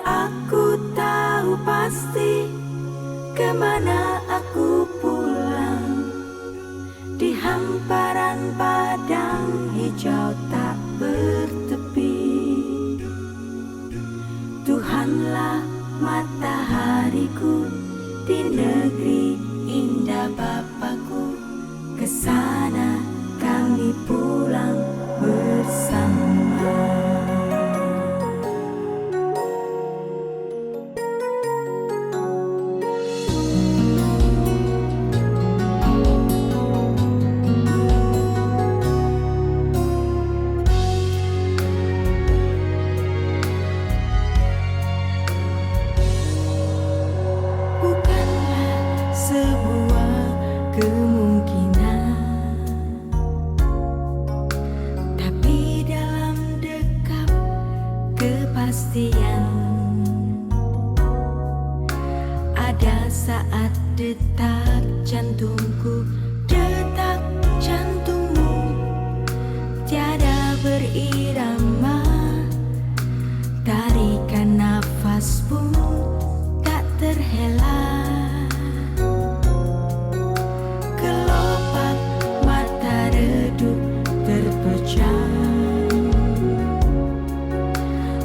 Aku tahu pasti kemana aku pulang, di hamparan padang hijau tak bertepi. Tuhanlah matahariku di negeri indah Bapakku, kesana kami pulang bersama. Sebuah kemungkinan, tapi dalam dekap kepastian. Ada saat detak jantungku, detak jantungmu tiada berirama, tarikan nafas pun tak terhela.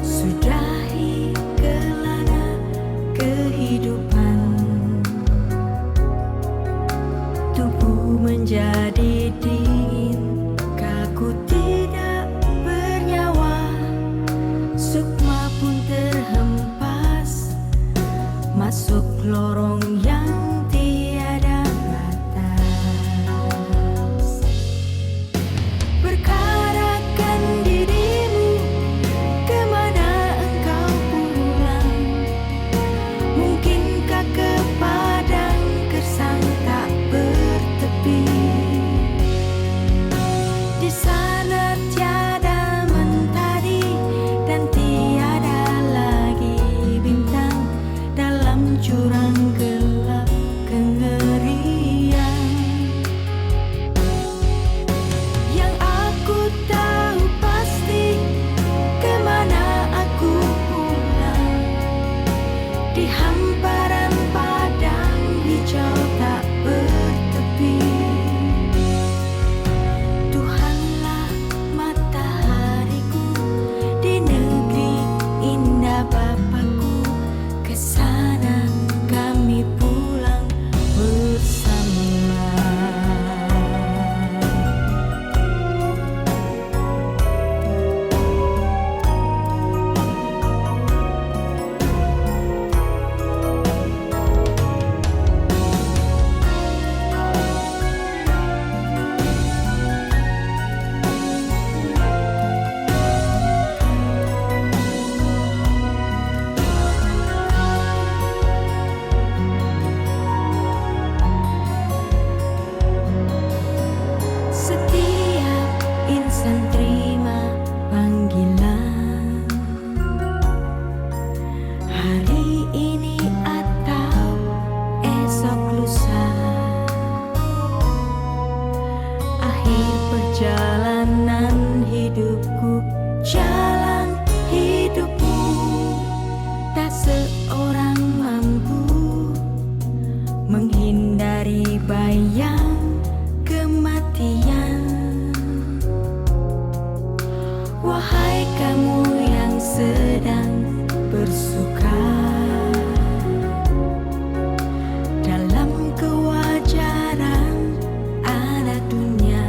Sudahi kelana kehidupan, tubuh menjadi dingin, kaku tidak bernyawa, sukma pun terhempas masuk lorong yang tiada batas. Perkarakan dirimu, kemana engkau pulang? Mungkinkah ke padang gersang tak bertepi? Di sana tiada mentari dan tiada lagi bintang, dalam jurang gelap kengerian. Yang aku tahu pasti kemana aku pulang, di hamparan padang hijau tak bertepi. Tuhanlah matahariku di negeri indah Bapakku, kesana kami pulang bersama. Setiap insan terima panggilan, hari ini atau esok lusa. Akhir perjalanan hidupku, jalan hidupmu, tak seorang mampu menghindari bayang kematian. Wahai kamu yang sedang bersuka dalam kewajaran adat dunia,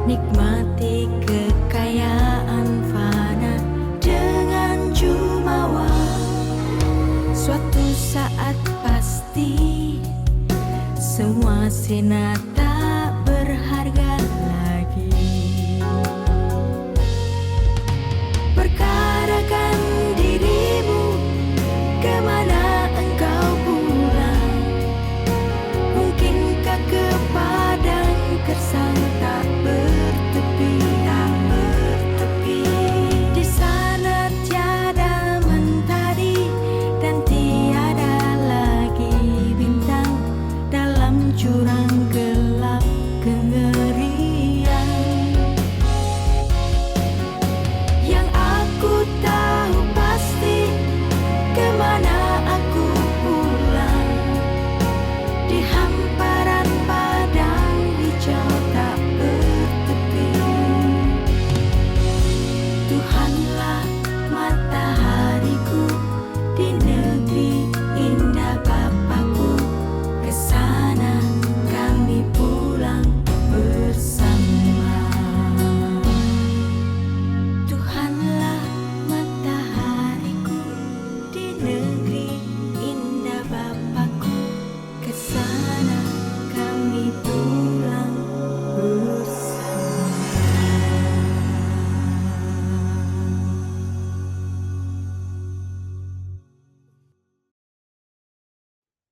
nikmati kekayaan fana dengan jumawa. Suatu saat pasti semua sinar tak berharga lagi. Perkarakan dirimu, kemana engkau pulang? Mungkinkah ke padang gersang tak bertepi? Di sana tiada mentari dan tiada lagi bintang, dalam jurang gelap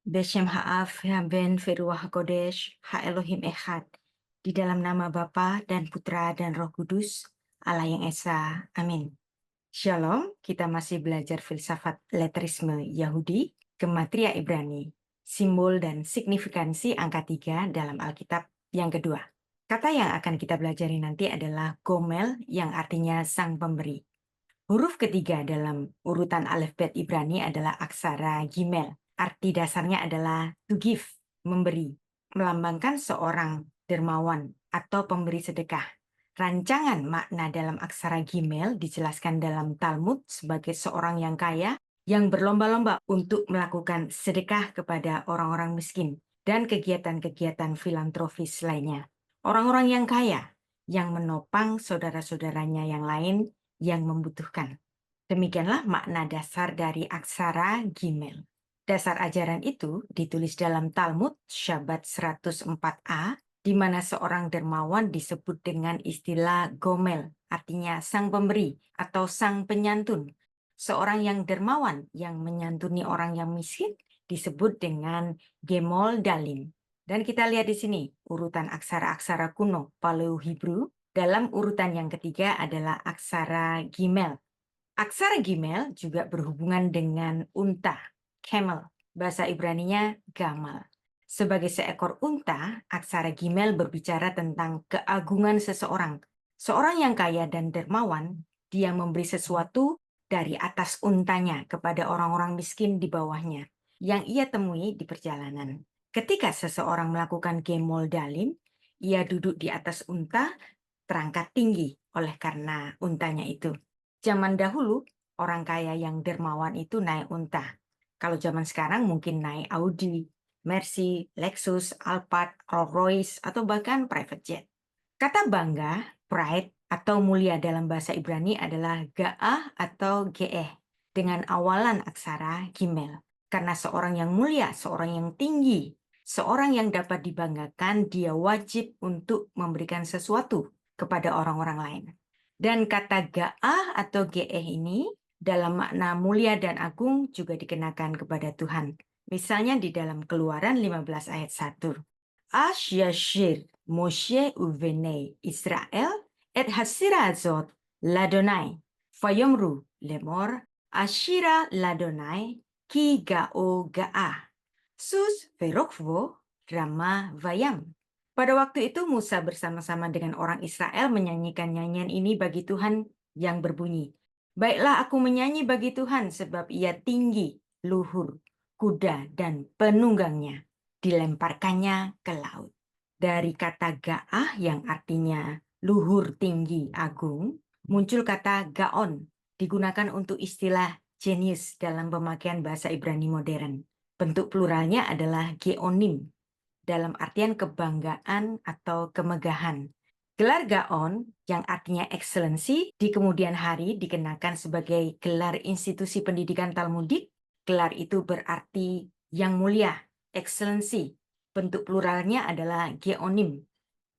Beshem Ha'af Ben Feruah HaKodesh Ha Elohim Echad. Di dalam nama Bapa dan Putra dan Roh Kudus, Allah yang Esa. Amin. Shalom, kita masih belajar filsafat letterisme Yahudi, gematria Ibrani, simbol dan signifikansi angka 3 dalam Alkitab yang kedua. Kata yang akan kita pelajari nanti adalah gomel yang artinya sang pemberi. Huruf ketiga dalam urutan alfabet Ibrani adalah aksara gimel. Arti dasarnya adalah to give, memberi, melambangkan seorang dermawan atau pemberi sedekah. Rancangan makna dalam aksara gimel dijelaskan dalam Talmud sebagai seorang yang kaya yang berlomba-lomba untuk melakukan sedekah kepada orang-orang miskin dan kegiatan-kegiatan filantropis lainnya. Orang-orang yang kaya yang menopang saudara-saudaranya yang lain yang membutuhkan. Demikianlah makna dasar dari aksara gimel. Dasar ajaran itu ditulis dalam Talmud Syabat 104a, di mana seorang dermawan disebut dengan istilah gomel, artinya sang pemberi atau sang penyantun. Seorang yang dermawan yang menyantuni orang yang miskin disebut dengan gemol dalim. Dan kita lihat di sini urutan aksara-aksara kuno Paleo Hebrew. Dalam urutan yang ketiga adalah aksara gimel. Aksara gimel juga berhubungan dengan unta, camel. Bahasa Ibraninya gamal. Sebagai seekor unta, aksara gimel berbicara tentang keagungan seseorang. Seorang yang kaya dan dermawan, dia memberi sesuatu dari atas untanya kepada orang-orang miskin di bawahnya, yang ia temui di perjalanan. Ketika seseorang melakukan gemol dalim, ia duduk di atas unta, terangkat tinggi oleh karena untanya itu. Zaman dahulu, orang kaya yang dermawan itu naik unta. Kalau zaman sekarang mungkin naik Audi, Mercy, Lexus, Alphard, Rolls-Royce, atau bahkan private jet. Kata bangga, pride, atau mulia dalam bahasa Ibrani adalah ga'ah atau ge'eh, dengan awalan aksara gimel. Karena seorang yang mulia, seorang yang tinggi, seorang yang dapat dibanggakan, dia wajib untuk memberikan sesuatu kepada orang-orang lain. Dan kata ga'ah atau ge'eh ini dalam makna mulia dan agung juga dikenakan kepada Tuhan. Misalnya di dalam Keluaran 15 ayat 1. Ash yashir Moshe uvenei Israel et hasira azot ladonai. Fayomru lemor ashira ladonai ki ga'o ga'ah. Sus verokvo rama vayam. Pada waktu itu Musa bersama-sama dengan orang Israel menyanyikan nyanyian ini bagi Tuhan yang berbunyi. Baiklah aku menyanyi bagi Tuhan sebab ia tinggi, luhur, kuda dan penunggangnya dilemparkannya ke laut. Dari kata ga'ah yang artinya luhur, tinggi, agung, muncul kata gaon, digunakan untuk istilah genius dalam pemakaian bahasa Ibrani modern. Bentuk pluralnya adalah geonim, dalam artian kebanggaan atau kemegahan. Gelar gaon yang artinya excellency di kemudian hari dikenakan sebagai gelar institusi pendidikan Talmudik. Gelar itu berarti yang mulia, excellency. Bentuk pluralnya adalah geonim.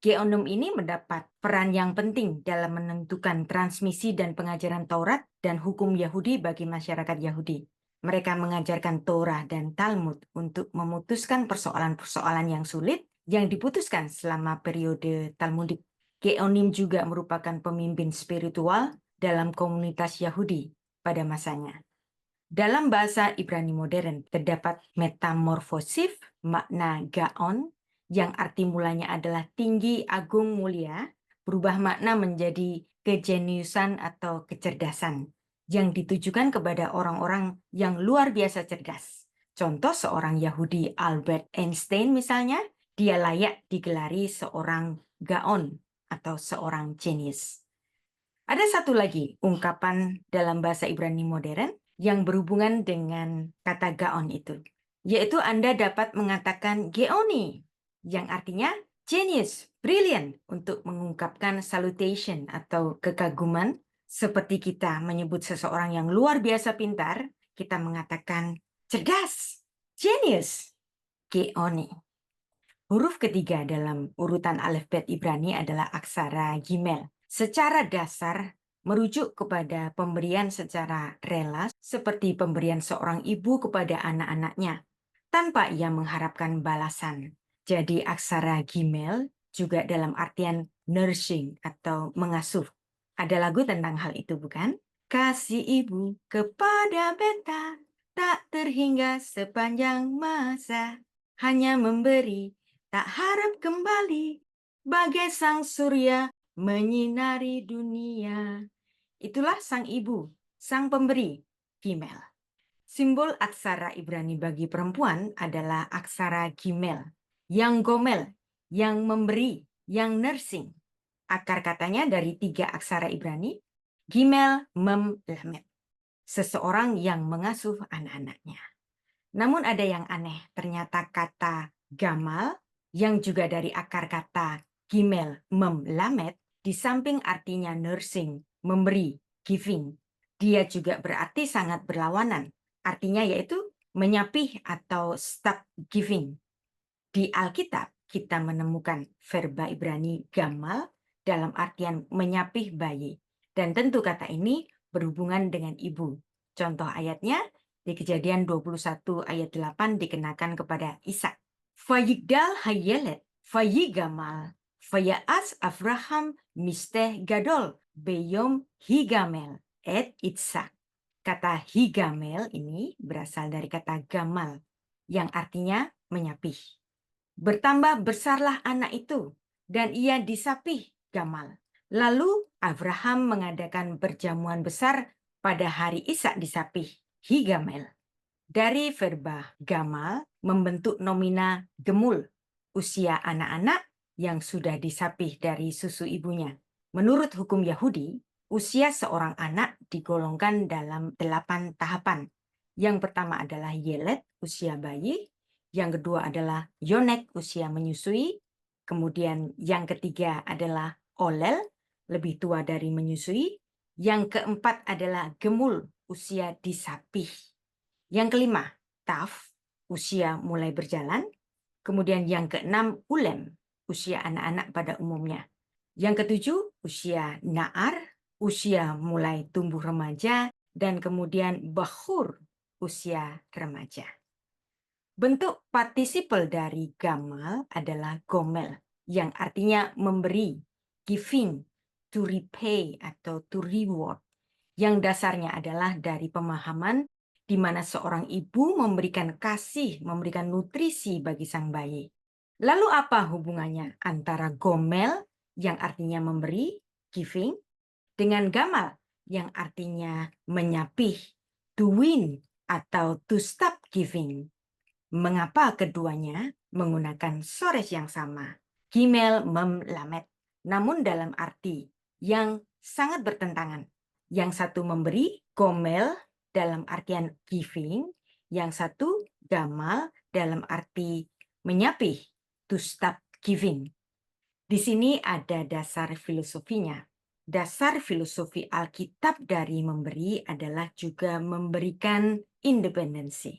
Geonim ini mendapat peran yang penting dalam menentukan transmisi dan pengajaran Taurat dan hukum Yahudi bagi masyarakat Yahudi. Mereka mengajarkan Torah dan Talmud untuk memutuskan persoalan-persoalan yang sulit yang diputuskan selama periode Talmudik. Geonim juga merupakan pemimpin spiritual dalam komunitas Yahudi pada masanya. Dalam bahasa Ibrani modern terdapat metamorfosif makna gaon yang arti mulanya adalah tinggi, agung, mulia, berubah makna menjadi kejeniusan atau kecerdasan yang ditujukan kepada orang-orang yang luar biasa cerdas. Contoh seorang Yahudi Albert Einstein misalnya, dia layak digelari seorang gaon atau seorang jenius. Ada satu lagi ungkapan dalam bahasa Ibrani modern yang berhubungan dengan kata gaon itu, yaitu Anda dapat mengatakan geoni, yang artinya genius, brilliant, untuk mengungkapkan salutation atau kekaguman. Seperti kita menyebut seseorang yang luar biasa pintar, kita mengatakan cerdas, genius, geoni. Huruf ketiga dalam urutan alfabet Ibrani adalah aksara gimel. Secara dasar merujuk kepada pemberian secara rela seperti pemberian seorang ibu kepada anak-anaknya. tanpa ia mengharapkan balasan. Jadi aksara Gimel juga dalam artian nursing atau mengasuh. Ada lagu tentang hal itu, bukan? Kasih ibu kepada beta tak terhingga sepanjang masa, hanya memberi, tak harap kembali, bagai sang surya menyinari dunia. Itulah sang ibu, sang pemberi, Gimel. Simbol aksara Ibrani bagi perempuan adalah aksara Gimel, yang gomel, yang memberi, yang nursing. Akar katanya dari 3 aksara Ibrani, Gimel, Mem, Lamed. Seseorang yang mengasuh anak-anaknya. Namun ada yang aneh, ternyata kata gamal, yang juga dari akar kata Gimel, Mem, Lamed, di samping artinya nursing, memberi, giving, dia juga berarti sangat berlawanan. Artinya yaitu menyapih atau stop giving. Di Alkitab, kita menemukan verba Ibrani gamal dalam artian menyapih bayi. Dan tentu kata ini berhubungan dengan ibu. Contoh ayatnya di Kejadian 21 ayat 8 dikenakan kepada Ishak. Vayigdal hayelet, vayigamal, vayas Avraham misteh gadol, beyom higamel, et Ishak. Kata higamel ini berasal dari kata gamal, yang artinya menyapih. Bertambah besarlah anak itu, dan ia disapih gamal. Lalu Abraham mengadakan perjamuan besar pada hari Ishak disapih, higamel. Dari verba gamal membentuk nomina gemul, usia anak-anak yang sudah disapih dari susu ibunya. Menurut hukum Yahudi, usia seorang anak digolongkan dalam 8 tahapan. Yang pertama adalah yelet, usia bayi. Yang kedua adalah yonek, usia menyusui. Kemudian yang ketiga adalah olel, lebih tua dari menyusui. Yang keempat adalah gemul, usia disapih. Yang kelima, taf, usia mulai berjalan. Kemudian yang keenam, ulem, usia anak-anak pada umumnya. Yang ketujuh, usia naar, usia mulai tumbuh remaja. Dan kemudian bahur, usia remaja. Bentuk partisipel dari gamal adalah gomel, yang artinya memberi, giving, to repay atau to reward, yang dasarnya adalah dari pemahaman di mana seorang ibu memberikan kasih, memberikan nutrisi bagi sang bayi. Lalu apa hubungannya antara gomel, yang artinya memberi, giving, dengan gamal, yang artinya menyapih, to win, atau to stop giving? Mengapa keduanya menggunakan sores yang sama, Gimel, Mem, Lamed, namun dalam arti yang sangat bertentangan. Yang satu memberi, gomel, dalam artian giving. Yang satu, gamal, dalam arti menyapih, to stop giving. Di sini ada dasar filosofinya. Dasar filosofi Alkitab dari memberi adalah juga memberikan independensi.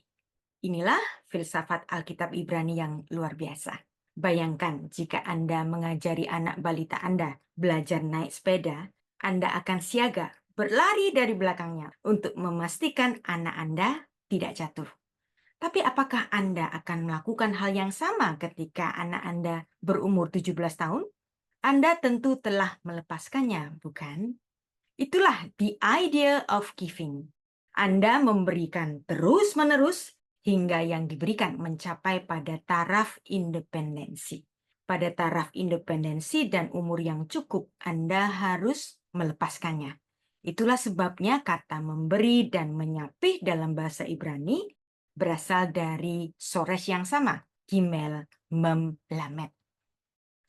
Inilah filsafat Alkitab Ibrani yang luar biasa. Bayangkan jika Anda mengajari anak balita Anda belajar naik sepeda, Anda akan siaga, berlari dari belakangnya untuk memastikan anak Anda tidak jatuh. Tapi apakah Anda akan melakukan hal yang sama ketika anak Anda berumur 17 tahun? Anda tentu telah melepaskannya, bukan? Itulah the idea of giving. Anda memberikan terus-menerus hingga yang diberikan mencapai pada taraf independensi. Pada taraf independensi dan umur yang cukup, Anda harus melepaskannya. Itulah sebabnya kata memberi dan menyapih dalam bahasa Ibrani berasal dari sores yang sama, Gimel, Mem, Lamed.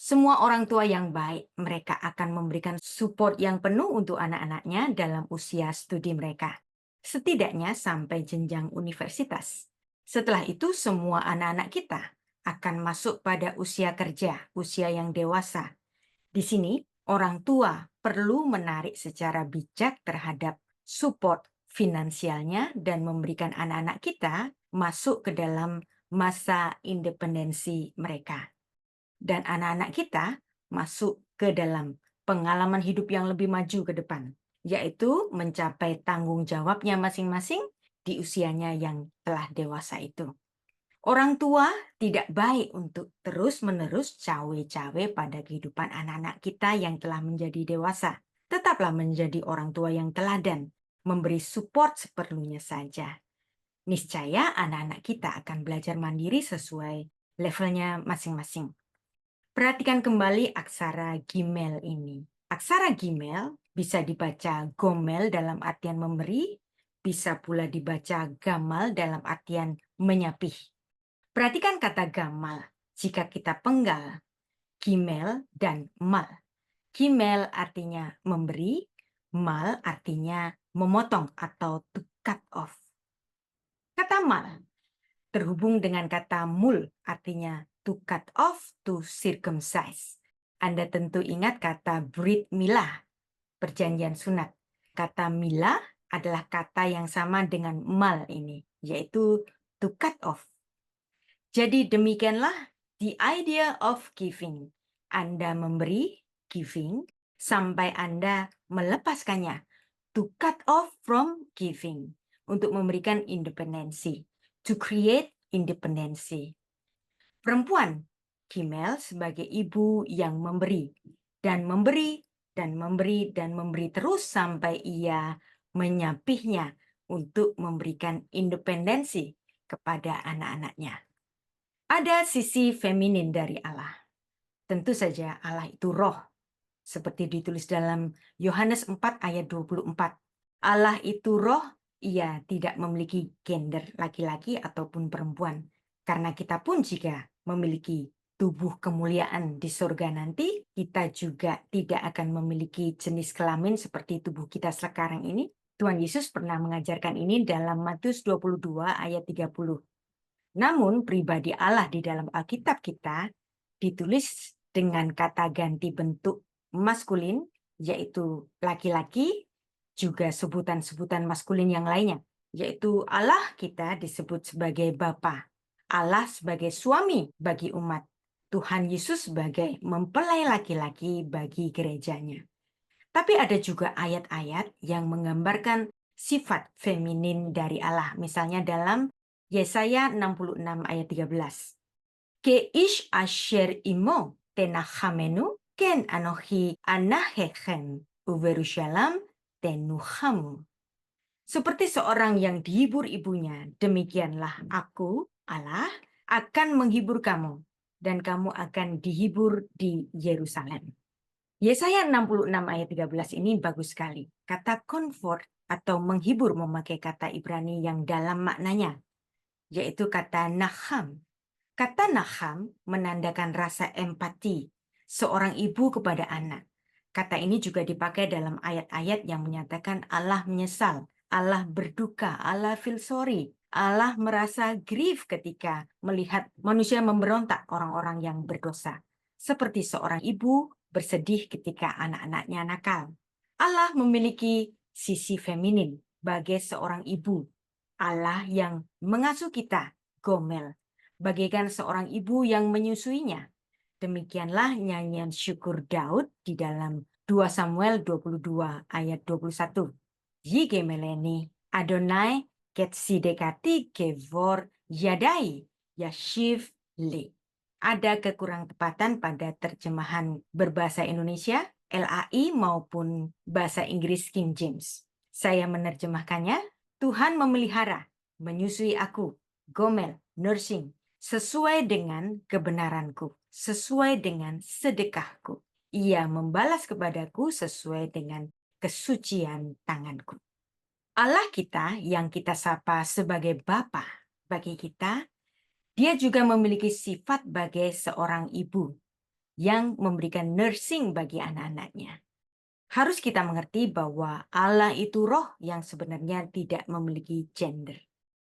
Semua orang tua yang baik, mereka akan memberikan support yang penuh untuk anak-anaknya dalam usia studi mereka. Setidaknya sampai jenjang universitas. Setelah itu semua anak-anak kita akan masuk pada usia kerja, usia yang dewasa. Di sini orang tua perlu menarik secara bijak terhadap support finansialnya dan memberikan anak-anak kita masuk ke dalam masa independensi mereka. Dan anak-anak kita masuk ke dalam pengalaman hidup yang lebih maju ke depan, yaitu mencapai tanggung jawabnya masing-masing di usianya yang telah dewasa itu. Orang tua tidak baik untuk terus-menerus cawe-cawe pada kehidupan anak-anak kita yang telah menjadi dewasa. Tetaplah menjadi orang tua yang teladan, memberi support seperlunya saja. Niscaya anak-anak kita akan belajar mandiri sesuai levelnya masing-masing. Perhatikan kembali aksara Gimel ini. Aksara Gimel bisa dibaca Gomel dalam artian memberi, bisa pula dibaca Gamal dalam artian menyapih. Perhatikan kata Gamal jika kita penggal, Gimel dan Mal. Gimel artinya memberi, Mal artinya memotong atau to cut off. Kata Mal terhubung dengan kata mul, artinya to cut off, to circumcise. Anda tentu ingat kata Brit Milah, perjanjian sunat. Kata Milah adalah kata yang sama dengan mal ini, yaitu to cut off. Jadi demikianlah the idea of giving. Anda memberi, giving, sampai Anda melepaskannya, to cut off from giving, untuk memberikan independensi. To create independency. Perempuan, Gimel sebagai ibu yang memberi, dan memberi, dan memberi, dan memberi terus sampai ia menyapihnya untuk memberikan independensi kepada anak-anaknya. Ada sisi feminin dari Allah. Tentu saja Allah itu roh, seperti ditulis dalam Yohanes 4 ayat 24. Allah itu roh, ia tidak memiliki gender laki-laki ataupun perempuan. Karena kita pun jika memiliki tubuh kemuliaan di surga nanti, kita juga tidak akan memiliki jenis kelamin seperti tubuh kita sekarang ini. Tuhan Yesus pernah mengajarkan ini dalam Matius 22 ayat 30. Namun pribadi Allah di dalam Alkitab kita ditulis dengan kata ganti bentuk maskulin, yaitu laki-laki, juga sebutan-sebutan maskulin yang lainnya, yaitu Allah kita disebut sebagai Bapa, Allah sebagai suami bagi umat, Tuhan Yesus sebagai mempelai laki-laki bagi gerejanya. Tapi ada juga ayat-ayat yang menggambarkan sifat feminin dari Allah, misalnya dalam Yesaya 66 ayat 13. Ke ish asher imo tenachamenu ken anohi anahechem uverushalam tenuchamu. Seperti seorang yang dihibur ibunya, demikianlah aku, Allah, akan menghibur kamu, dan kamu akan dihibur di Yerusalem. Yesaya 66 ayat 13 ini bagus sekali. Kata comfort atau menghibur memakai kata Ibrani yang dalam maknanya, yaitu kata nacham. Kata nacham menandakan rasa empati seorang ibu kepada anak. Kata ini juga dipakai dalam ayat-ayat yang menyatakan Allah menyesal, Allah berduka, Allah feel sorry, Allah merasa grief ketika melihat manusia memberontak, orang-orang yang berdosa. Seperti seorang ibu bersedih ketika anak-anaknya nakal. Allah memiliki sisi feminin sebagai seorang ibu. Allah yang mengasuh kita, Gomel, bagaikan seorang ibu yang menyusuinya. Demikianlah nyanyian syukur Daud di dalam 2 Samuel 22 ayat 21. Yigemeleni Adonai ketsidekati kevor yadai yashiv li. Ada kekurang tepatan pada terjemahan berbahasa Indonesia, LAI maupun bahasa Inggris King James. Saya menerjemahkannya, Tuhan memelihara, menyusui aku, Gomel, nursing, sesuai dengan kebenaranku, sesuai dengan sedekahku. Ia membalas kepadaku sesuai dengan kesucian tanganku. Allah kita yang kita sapa sebagai Bapa bagi kita, dia juga memiliki sifat sebagai seorang ibu yang memberikan nursing bagi anak-anaknya. Harus kita mengerti bahwa Allah itu roh yang sebenarnya tidak memiliki gender.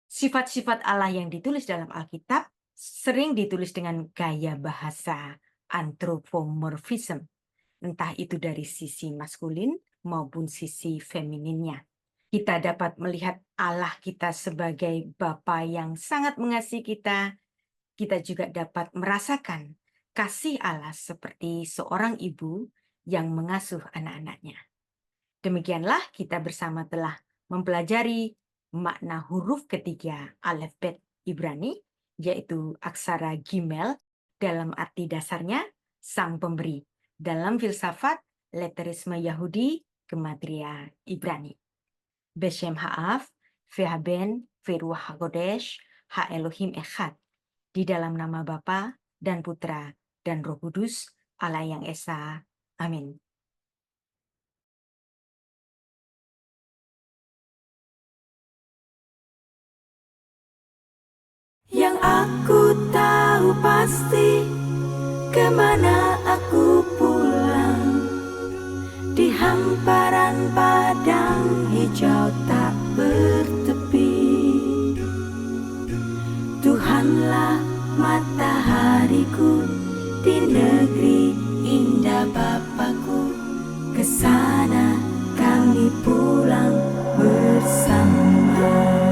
Sifat-sifat Allah yang ditulis dalam Alkitab sering ditulis dengan gaya bahasa anthropomorphism, entah itu dari sisi maskulin maupun sisi femininnya. Kita dapat melihat Allah kita sebagai Bapa yang sangat mengasihi kita. Kita juga dapat merasakan kasih Allah seperti seorang ibu yang mengasuh anak-anaknya. Demikianlah kita bersama telah mempelajari makna huruf ketiga alfabet Ibrani, yaitu aksara Gimel dalam arti dasarnya sang pemberi. Dalam filsafat, letterisme Yahudi, gematria Ibrani. Beshem Ha'af, Vehaben, Veruach HaKodesh, Ha Elohim Echad. Di dalam nama Bapa dan Putra dan Roh Kudus, Allah yang Esa. Amin. Yang aku tahu pasti, kemana aku pulang, di hamparan padang hijau tak bertepi. Tuhanlah matahariku, di negeri indah Bapakku. Kesana kami pulang bersama.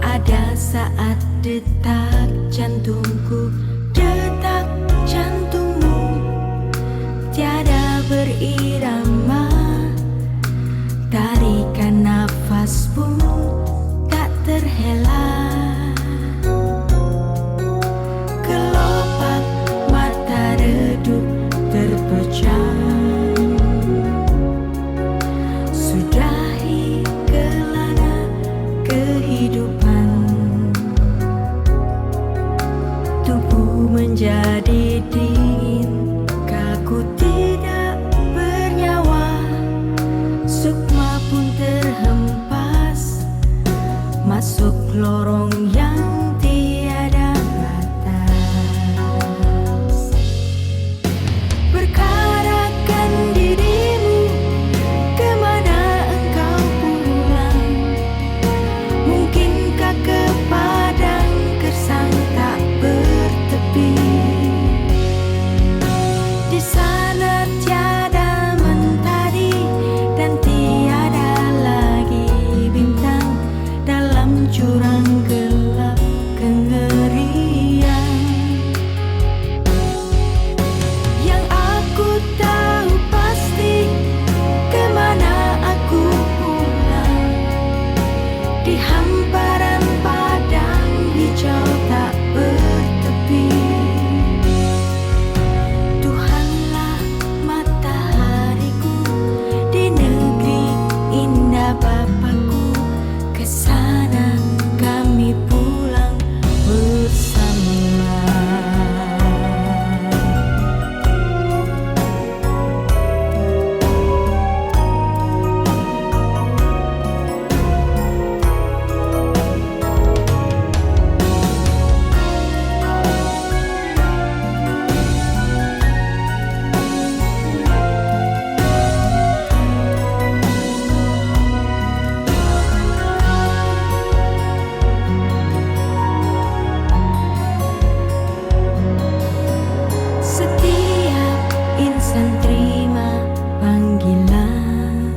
Ada saat detak jantungku, detak jantungmu tiada berirama, tarikan nafas pun tak terhela. Kelopak mata redup terpejam, sudahi kelana kehidupan. Tubuh menjadi dingin, kaku tidak bernyawa, sukma pun terhempas masuk lorong yang tiada batas. Perkarakan dirimu, kemana engkau pulang? Mungkinkah ke padang gersang tak bertepi? Di sana tiada mentari dan tiada lagi bintang, dalam jurang gelap kengerian. Yang aku tahu pasti, kemana aku pulang, di hamparan padang hijau tak bertepi. Tuhanlah matahariku, di negeri indah Bapakku. Kesana kami pulang bersama. Setiap insan terima panggilan,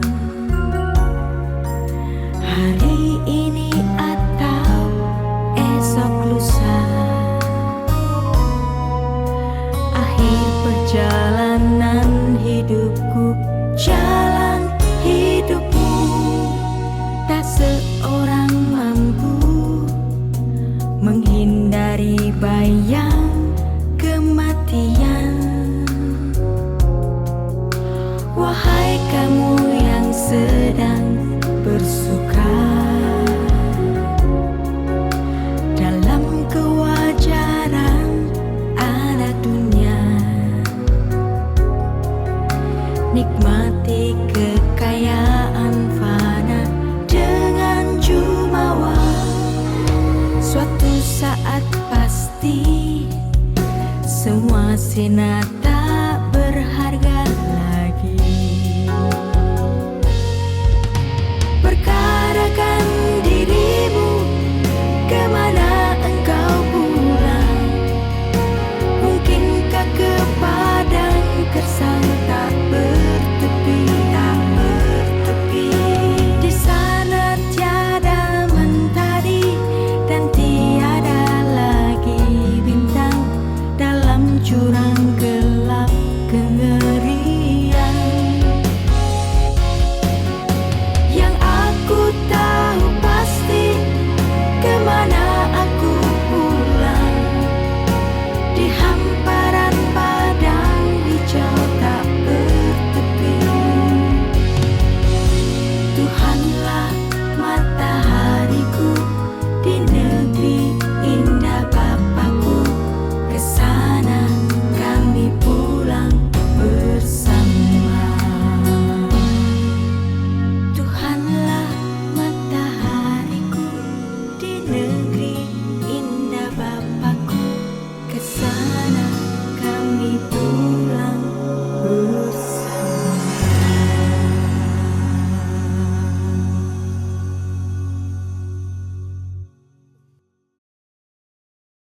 hari ini atau esok lusa. Akhir perjalanan hidupku, jalan hidupmu, tak seorang mampu menghindari bayang kematian. Wahai kamu yang sedang bersuka dalam kewajaran adat dunia, nikmati kekayaan fana dengan jumawa. Suatu saat pasti semua sinar tak berharga lagi. Perkara jurang ke